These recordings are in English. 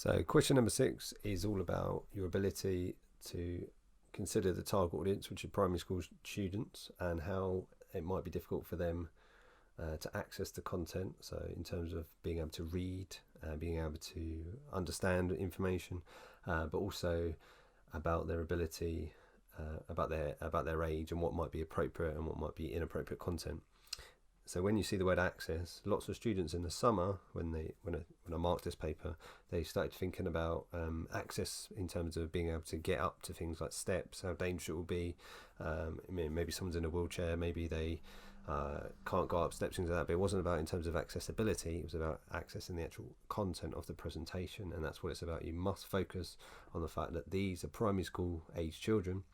So question number 6 is all about your ability to consider the target audience, which are primary school students, and how it might be difficult for them to access the content. So in terms of being able to read, being able to understand information, but also about their ability, about their age, and what might be appropriate and what might be inappropriate content. So when you see the word access, lots of students in the summer, when I marked this paper, they started thinking about access in terms of being able to get up to things like steps, how dangerous it will be. Maybe someone's in a wheelchair, maybe they can't go up steps, things like that. But it wasn't about in terms of accessibility, it was about accessing the actual content of the presentation, and that's what it's about. You must focus on the fact that these are primary school age children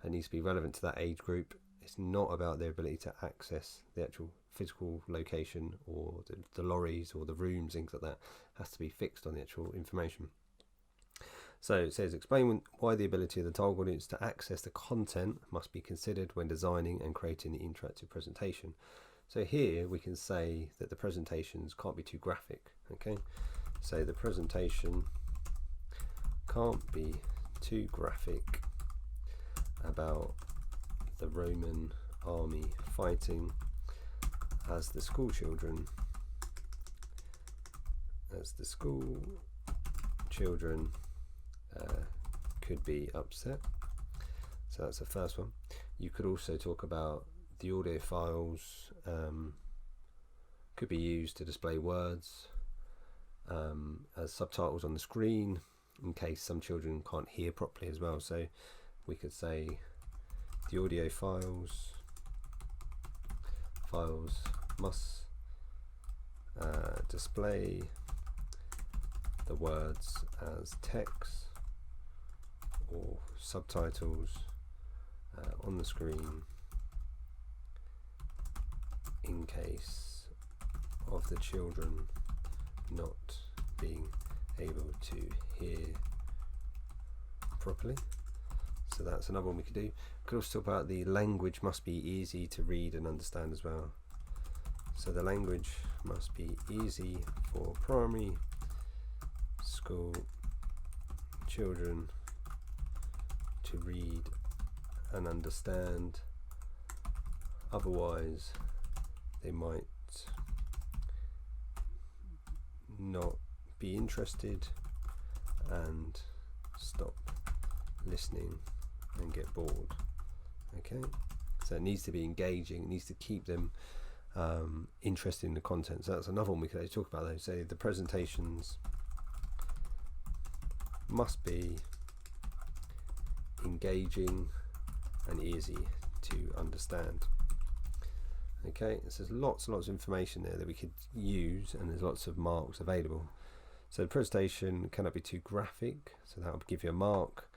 and needs to be relevant to that age group. It's not about their ability to access the actual physical location or the lorries or the rooms, things like that. It has to be fixed on the actual information. So it says, explain why the ability of the target audience to access the content must be considered when designing and creating the interactive presentation. So here we can say that the presentations can't be too graphic. Okay, so the presentation can't be too graphic about the Roman army fighting as the school children could be upset. So that's the first one. You could also talk about the audio files could be used to display words as subtitles on the screen in case some children can't hear properly as well. So we could say the audio files must display the words as text or subtitles on the screen in case of the children not being able to hear properly. So that's another one we could do. We could also talk about the language must be easy to read and understand as well. So the language must be easy for primary school children to read and understand. Otherwise, they might not be interested and stop listening and get bored. Okay, so it needs to be engaging, it needs to keep them interested in the content. So that's another one we could actually talk about. Though, say the presentations must be engaging and easy to understand. Okay, so there's lots and lots of information there that we could use, and there's lots of marks available. So the presentation cannot be too graphic, so that will give you a mark,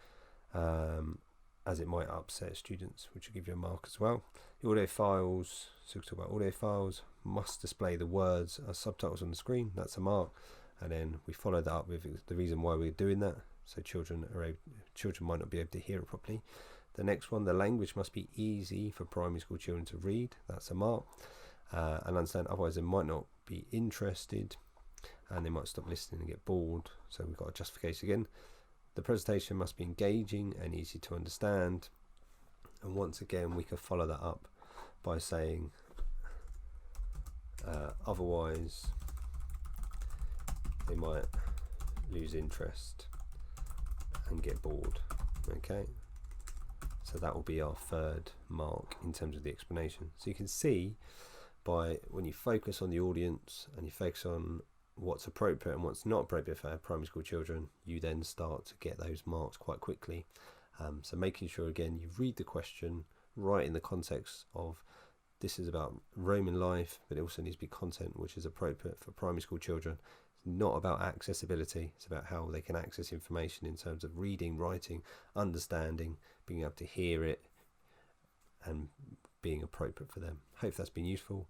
as it might upset students, which will give you a mark as well. The audio files, so we talk about audio files, must display the words as subtitles on the screen, that's a mark. And then we follow that up with the reason why we're doing that, so children might not be able to hear it properly. The next one, the language must be easy for primary school children to read, that's a mark, and understand, otherwise they might not be interested and they might stop listening and get bored. So we've got a justification again. The presentation must be engaging and easy to understand, and once again we could follow that up by saying otherwise they might lose interest and get bored. Okay, so that will be our third mark in terms of the explanation. So you can see, by when you focus on the audience and you focus on what's appropriate and what's not appropriate for primary school children, you then start to get those marks quite quickly. So making sure again you read the question right in the context of this is about Roman life, but it also needs to be content which is appropriate for primary school children. It's not about accessibility, it's about how they can access information in terms of reading, writing, understanding, being able to hear it, and being appropriate for them. Hope that's been useful.